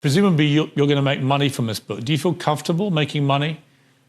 Presumably you're going to make money from this book. Do you feel comfortable making money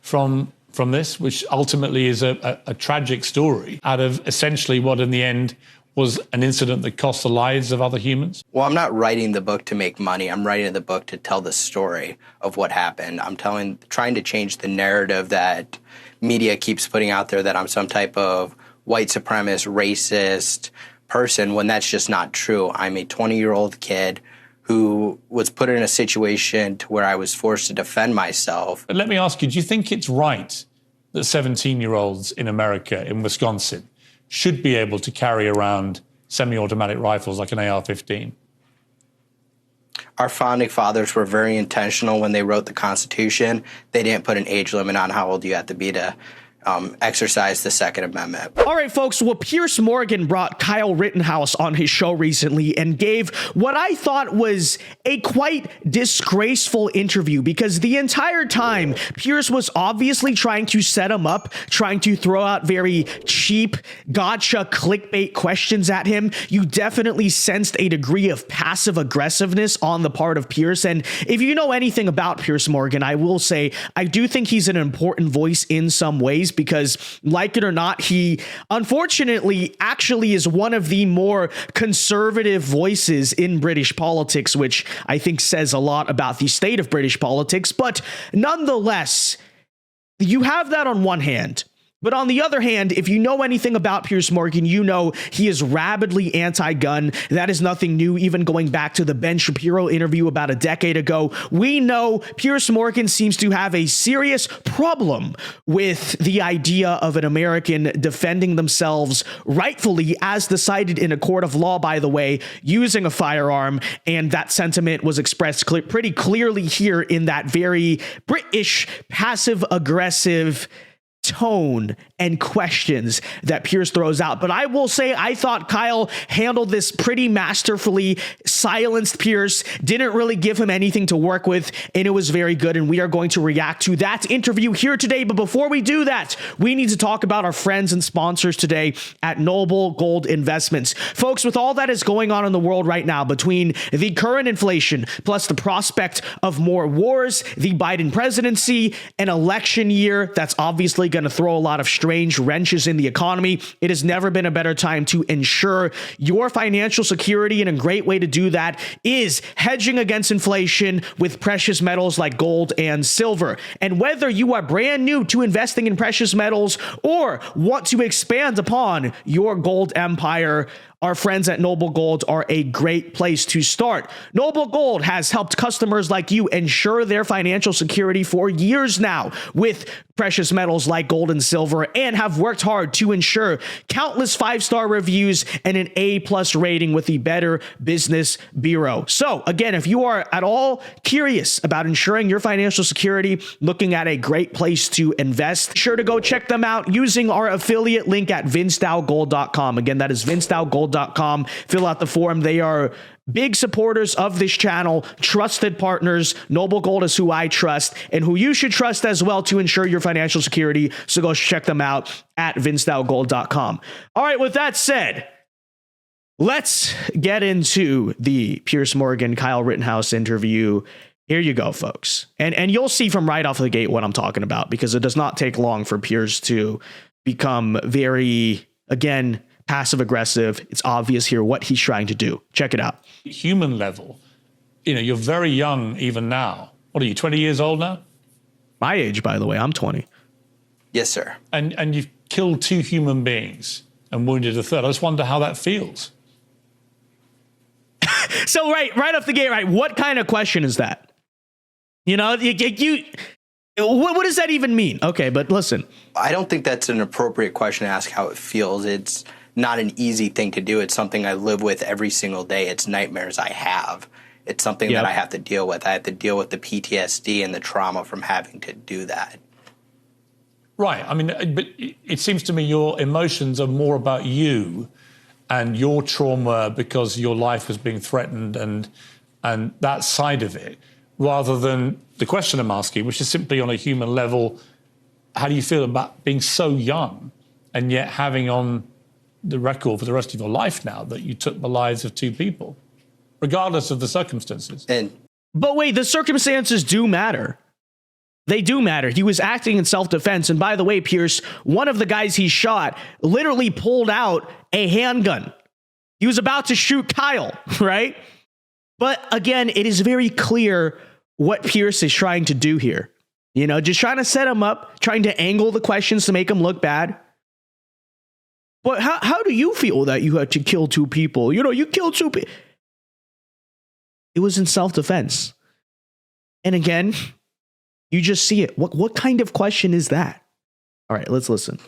from this, which ultimately is a tragic story out of essentially what in the end was an incident that cost the lives of other humans? Well, I'm not writing the book to make money. I'm writing the book to tell the story of what happened. I'm trying to change the narrative that media keeps putting out there that I'm some type of white supremacist, racist person, when that's just not true. I'm a 20-year-old kid who was put in a situation to where I was forced to defend myself. But let me ask you, do you think it's right that 17-year-olds in America, in Wisconsin, should be able to carry around semi-automatic rifles like an AR-15? Our founding fathers were very intentional when they wrote the Constitution. They didn't put an age limit on how old you have to be to exercise the Second Amendment. All right, folks. Well, Piers Morgan brought Kyle Rittenhouse on his show recently and gave what I thought was a quite disgraceful interview, because the entire time Piers was obviously trying to set him up, trying to throw out very cheap gotcha clickbait questions at him. You definitely sensed a degree of passive aggressiveness on the part of Piers. And if you know anything about Piers Morgan, I will say I do think he's an important voice in some ways, because like it or not, he unfortunately actually is one of the more conservative voices in British politics, which I think says a lot about the state of British politics. But nonetheless, you have that on one hand. But on the other hand, if you know anything about Piers Morgan, you know he is rabidly anti-gun. That is nothing new, even going back to the Ben Shapiro interview about a decade ago. We know Piers Morgan seems to have a serious problem with the idea of an American defending themselves rightfully, as decided in a court of law, by the way, using a firearm. And that sentiment was expressed pretty clearly here in that very British passive-aggressive tone and questions that Piers throws out. But I will say, I thought Kyle handled this pretty masterfully, silenced Piers, didn't really give him anything to work with, and it was very good. And we are going to react to that interview here today. But before we do that, we need to talk about our friends and sponsors today at Noble Gold Investments. Folks, with all that is going on in the world right now, between the current inflation, plus the prospect of more wars, the Biden presidency, an election year that's obviously going to throw a lot of strange wrenches in the economy, it has never been a better time to ensure your financial security. And a great way to do that is hedging against inflation with precious metals like gold and silver. And whether you are brand new to investing in precious metals or want to expand upon your gold empire, our friends at Noble Gold are a great place to start. Noble Gold has helped customers like you ensure their financial security for years now with precious metals like gold and silver, and have worked hard to ensure countless 5-star reviews and an A+ rating with the Better Business Bureau. So again, if you are at all curious about ensuring your financial security, looking at a great place to invest, be sure to go check them out using our affiliate link at thevincedao.com. Again, that is thevincedao.com. Fill out the form. They are big supporters of this channel, trusted partners. Noble Gold is who I trust and who you should trust as well to ensure your financial security. So go check them out at thevincedao.com. All right, with that said, let's get into the Piers Morgan, Kyle Rittenhouse interview. Here you go, folks. And you'll see from right off the gate what I'm talking about, because it does not take long for Piers to become very, again, passive aggressive. It's obvious here what he's trying to do. Check it out. Human level, you're very young even now. What are you, 20 years old now? My age, by the way, I'm 20. Yes, sir. And you've killed 2 human beings and wounded a third. I just wonder how that feels. So right off the gate, right, what kind of question is that? What does that even mean? Okay, but listen. I don't think that's an appropriate question to ask how it feels. It's not an easy thing to do. It's something I live with every single day. It's nightmares I have. It's something that I have to deal with. I have to deal with the PTSD and the trauma from having to do that. Right. I mean, but it seems to me your emotions are more about you and your trauma because your life was being threatened and that side of it, rather than the question I'm asking, which is simply on a human level, how do you feel about being so young and yet having on the record for the rest of your life now that you took the lives of 2 people, regardless of the circumstances? And But wait, the circumstances do matter. They do matter. He was acting in self-defense. And by the way, Pierce, one of the guys he shot literally pulled out a handgun. He was about to shoot Kyle, right? But again, it is very clear what Pierce is trying to do here. You know, just trying to set him up, trying to angle the questions to make him look bad. But how do you feel that you had to kill two people? You know, you killed two people. It was in self-defense. And again, you just see it. What kind of question is that? All right, let's listen.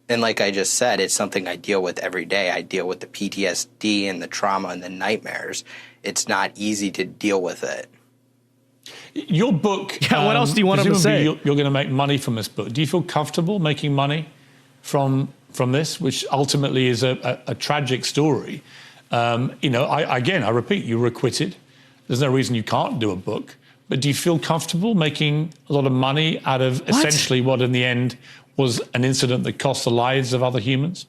And like I just said, it's something I deal with every day. I deal with the PTSD and the trauma and the nightmares. It's not easy to deal with it. Your book. Yeah, what else do you want him to say? You're going to make money from this book. Do you feel comfortable making money from this, which ultimately is a tragic story? You know, I repeat, you were acquitted. There's no reason you can't do a book. But do you feel comfortable making a lot of money out of essentially what in the end was an incident that cost the lives of other humans?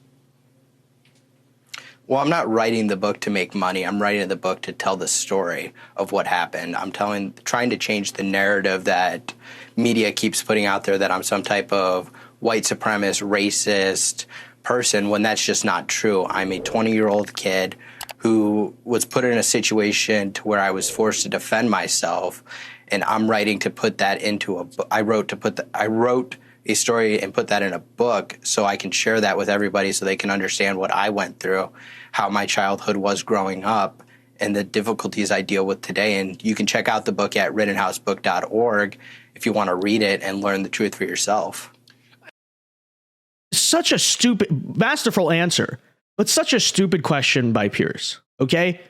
Well, I'm not writing the book to make money. I'm writing the book to tell the story of what happened. I'm trying to change the narrative that media keeps putting out there that I'm some type of white supremacist, racist person, when that's just not true. I'm a 20-year-old kid who was put in a situation to where I was forced to defend myself, and I'm writing to put that into a book. I wrote a story and put that in a book so I can share that with everybody so they can understand what I went through, how my childhood was growing up, and the difficulties I deal with today. And you can check out the book at rittenhousebook.org if you want to read it and learn the truth for yourself. Such a stupid, masterful answer, but such a stupid question by Pierce, okay?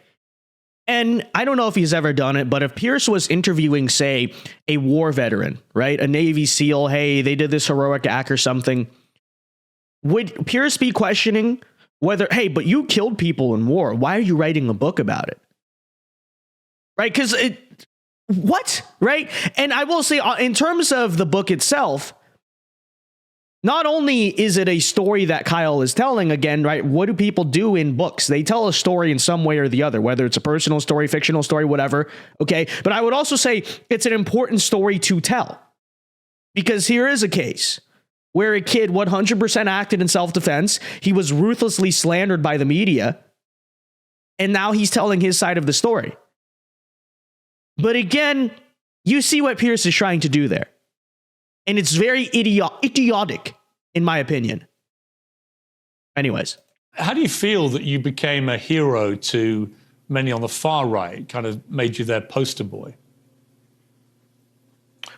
And I don't know if he's ever done it, but if Pierce was interviewing, say, a war veteran, right? A Navy SEAL, hey, they did this heroic act or something, would Pierce be questioning whether, hey, but you killed people in war. Why are you writing a book about it? Right? Because what? Right? And I will say, in terms of the book itself, not only is it a story that Kyle is telling, again, right? What do people do in books? They tell a story in some way or the other, whether it's a personal story, fictional story, whatever. Okay. But I would also say it's an important story to tell, because here is a case where a kid 100% acted in self-defense. He was ruthlessly slandered by the media, and now he's telling his side of the story. But again, you see what Pierce is trying to do there. And it's very idiotic, in my opinion. Anyways. How do you feel that you became a hero to many on the far right, kind of made you their poster boy?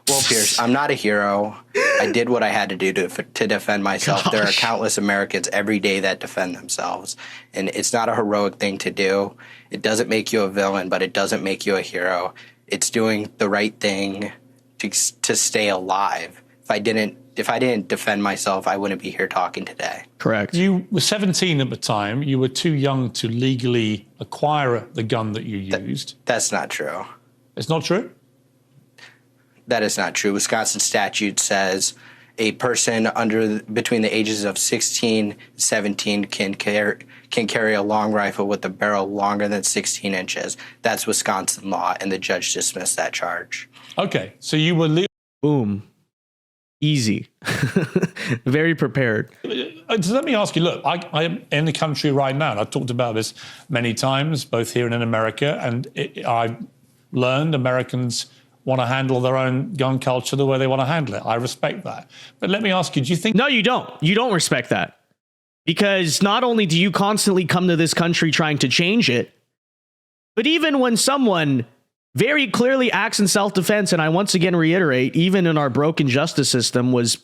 Well, Pierce, I'm not a hero. I did what I had to do to defend myself. Gosh. There are countless Americans every day that defend themselves. And it's not a heroic thing to do. It doesn't make you a villain, but it doesn't make you a hero. It's doing the right thing to stay alive. If I didn't defend myself, I wouldn't be here talking today. Correct. You were 17 at the time. You were too young to legally acquire the gun that you used. That's not true. It's not true? That is not true. Wisconsin statute says a person between the ages of 16 and 17 can carry a long rifle with a barrel longer than 16 inches. That's Wisconsin law, and the judge dismissed that charge. Okay, so you were... Boom. Easy. Very prepared. So let me ask you, look, I am in the country right now, and I've talked about this many times, both here and in America, and I've learned Americans want to handle their own gun culture the way they want to handle it. I respect that. But let me ask you, do you think... No, you don't. You don't respect that. Because not only do you constantly come to this country trying to change it, but even when someone very clearly acts in self-defense, and I once again reiterate, even in our broken justice system, was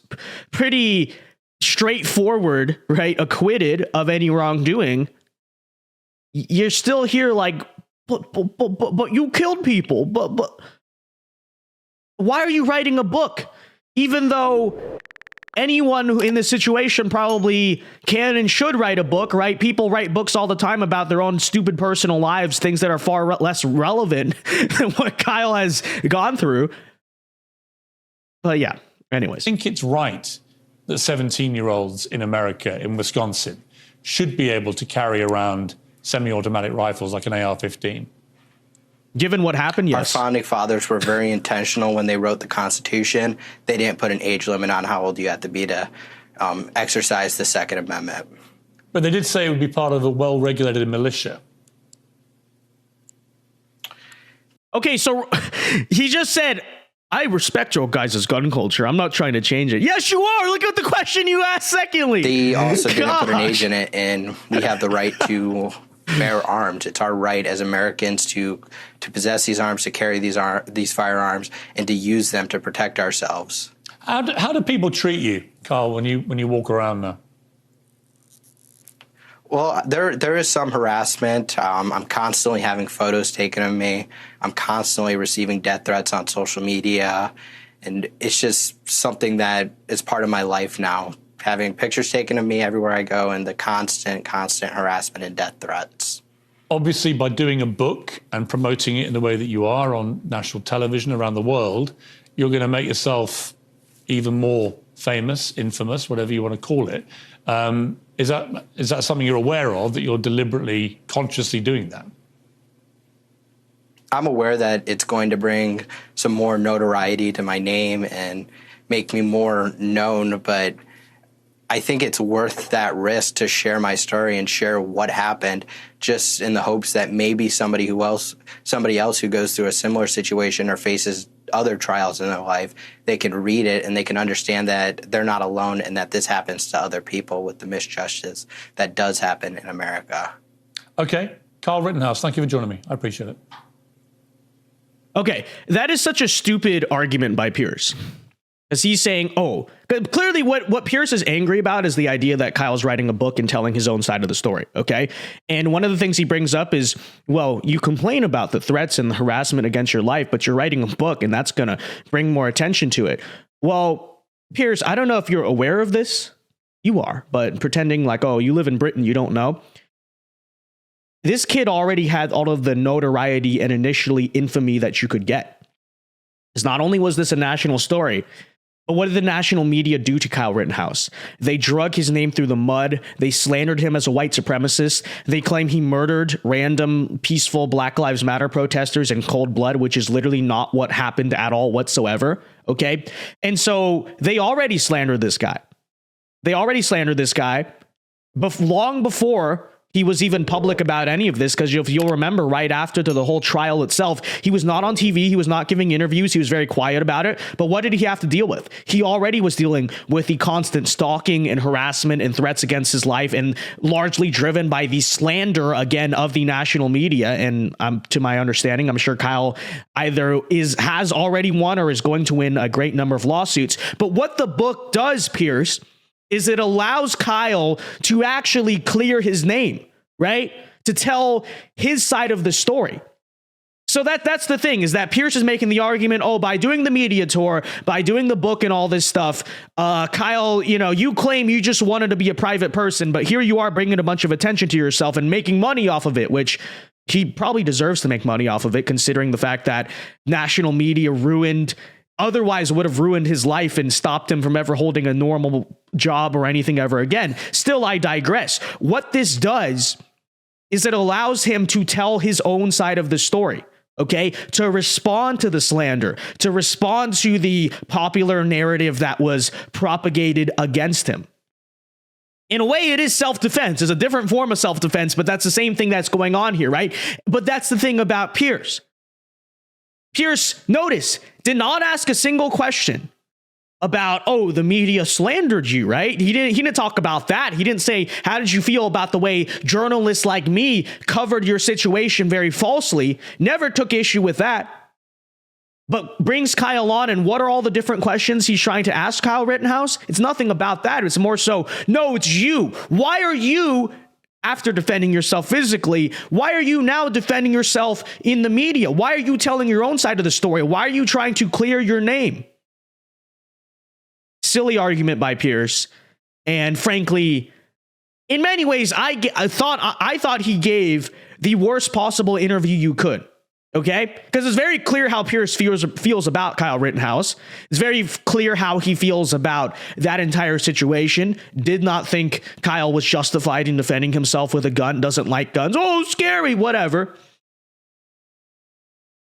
pretty straightforward, right? Acquitted of any wrongdoing. You're still here like, but you killed people. But why are you writing a book? Even though anyone who in this situation probably can and should write a book, right? People write books all the time about their own stupid personal lives, things that are far less relevant than what Kyle has gone through. But yeah, anyways. I think it's right that 17-year-olds in America, in Wisconsin, should be able to carry around semi-automatic rifles like an AR-15. Given what happened, Our yes. founding fathers were very intentional when they wrote the Constitution. They didn't put an age limit on how old you have to be to exercise the Second Amendment. But they did say it would be part of a well-regulated militia. Okay, so he just said, I respect your guys' gun culture. I'm not trying to change it. Yes, you are. Look at the question you asked secondly. They also didn't put an age in it, and we have the right to bear arms. It's our right as Americans to possess these arms, to carry these firearms, and to use them to protect ourselves. How do people treat you, Kyle, when you walk around now? Well, there is some harassment. I'm constantly having photos taken of me. I'm constantly receiving death threats on social media. And it's just something that is part of my life now, having pictures taken of me everywhere I go and the constant harassment and death threats. Obviously, by doing a book and promoting it in the way that you are on national television around the world, you're going to make yourself even more famous, infamous, whatever you want to call it. Is that something you're aware of, that you're deliberately, consciously doing that? I'm aware that it's going to bring some more notoriety to my name and make me more known, but I think it's worth that risk to share my story and share what happened, just in the hopes that maybe somebody else who goes through a similar situation or faces other trials in their life, they can read it and they can understand that they're not alone and that this happens to other people with the misjustice that does happen in America. Okay. Kyle Rittenhouse, thank you for joining me. I appreciate it. Okay, that is such a stupid argument by Piers. Because he's saying, clearly what Piers is angry about is the idea that Kyle's writing a book and telling his own side of the story, okay? And one of the things he brings up is, well, you complain about the threats and the harassment against your life, but you're writing a book and that's going to bring more attention to it. Well, Piers, I don't know if you're aware of this. You are, but pretending like, you live in Britain, you don't know. This kid already had all of the notoriety and initially infamy that you could get. Because not only was this a national story, but what did the national media do to Kyle Rittenhouse? They drug his name through the mud. They slandered him as a white supremacist. They claim he murdered random peaceful Black Lives Matter protesters in cold blood, which is literally not what happened at all whatsoever. Okay. And so they already slandered this guy. Long before he was even public about any of this, because if you'll remember, right after the whole trial itself, he was not on TV. He was not giving interviews. He was very quiet about it. But what did he have to deal with? He already was dealing with the constant stalking and harassment and threats against his life, and largely driven by the slander, again, of the national media. And to my understanding, I'm sure Kyle either has already won or is going to win a great number of lawsuits. But what the book does, Piers, is it allows Kyle to actually clear his name, right? To tell his side of the story. So that's the thing, is that Piers is making the argument, by doing the media tour, by doing the book and all this stuff, Kyle, you claim you just wanted to be a private person, but here you are bringing a bunch of attention to yourself and making money off of it, which he probably deserves to make money off of it, considering the fact that national media otherwise would have ruined his life and stopped him from ever holding a normal job or anything ever again. Still, I digress. What this does is it allows him to tell his own side of the story, okay? To respond to the slander, to respond to the popular narrative that was propagated against him. In a way, it is self-defense. It's a different form of self-defense, but that's the same thing that's going on here, right? But that's the thing about Piers. Piers, notice, did not ask a single question about, the media slandered you, right? He didn't talk about that. He didn't say, how did you feel about the way journalists like me covered your situation very falsely? Never took issue with that. But brings Kyle on, and what are all the different questions he's trying to ask Kyle Rittenhouse? It's nothing about that. It's more so, no, it's you. Why are you, after defending yourself physically, why are you now defending yourself in the media? Why are you telling your own side of the story? Why are you trying to clear your name? Silly argument by Piers. And frankly, in many ways, I thought he gave the worst possible interview you could. Okay? Because it's very clear how Piers feels about Kyle Rittenhouse. It's very clear how he feels about that entire situation. Did not think Kyle was justified in defending himself with a gun. Doesn't like guns. Oh, scary, whatever.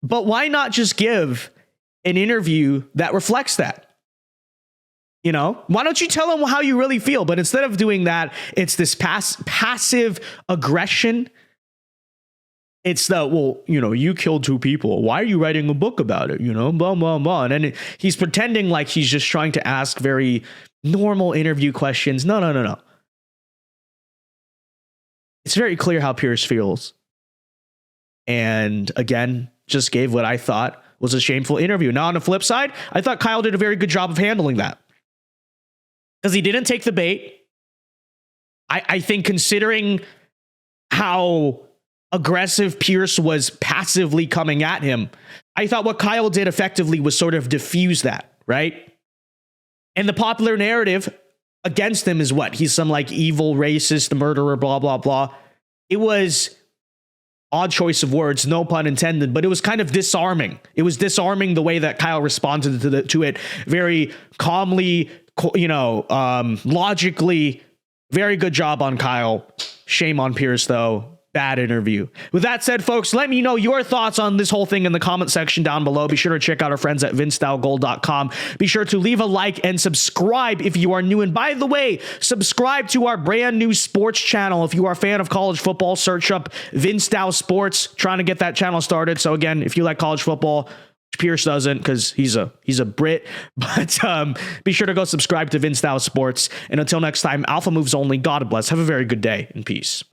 But why not just give an interview that reflects that? You know, why don't you tell them how you really feel? But instead of doing that, it's this passive aggression. It's the, well, you know, you killed 2 people. Why are you writing a book about it? You know, blah, blah, blah. And then he's pretending like he's just trying to ask very normal interview questions. No. It's very clear how Piers feels. And again, just gave what I thought was a shameful interview. Now, on the flip side, I thought Kyle did a very good job of handling that. Because he didn't take the bait. I think considering how aggressive Piers was passively coming at him, I thought what Kyle did effectively was sort of diffuse that, right? And the popular narrative against him is what? He's some like evil racist, murderer, blah, blah, blah. It was odd choice of words, no pun intended, but it was kind of disarming. It was disarming the way that Kyle responded to it very calmly, logically. Very good job on Kyle. Shame on Piers, though. Bad interview. With that said, folks, let me know your thoughts on this whole thing in the comment section down below. Be sure to check out our friends at thevincedao.com. Be sure to leave a like and subscribe if you are new. And by the way, subscribe to our brand new sports channel. If you are a fan of college football, search up Vince Dow Sports. Trying to get that channel started. So again, if you like college football, Pierce doesn't because he's a Brit, but be sure to go subscribe to Vince Dow Sports. And until next time, Alpha Moves only. God bless. Have a very good day and peace.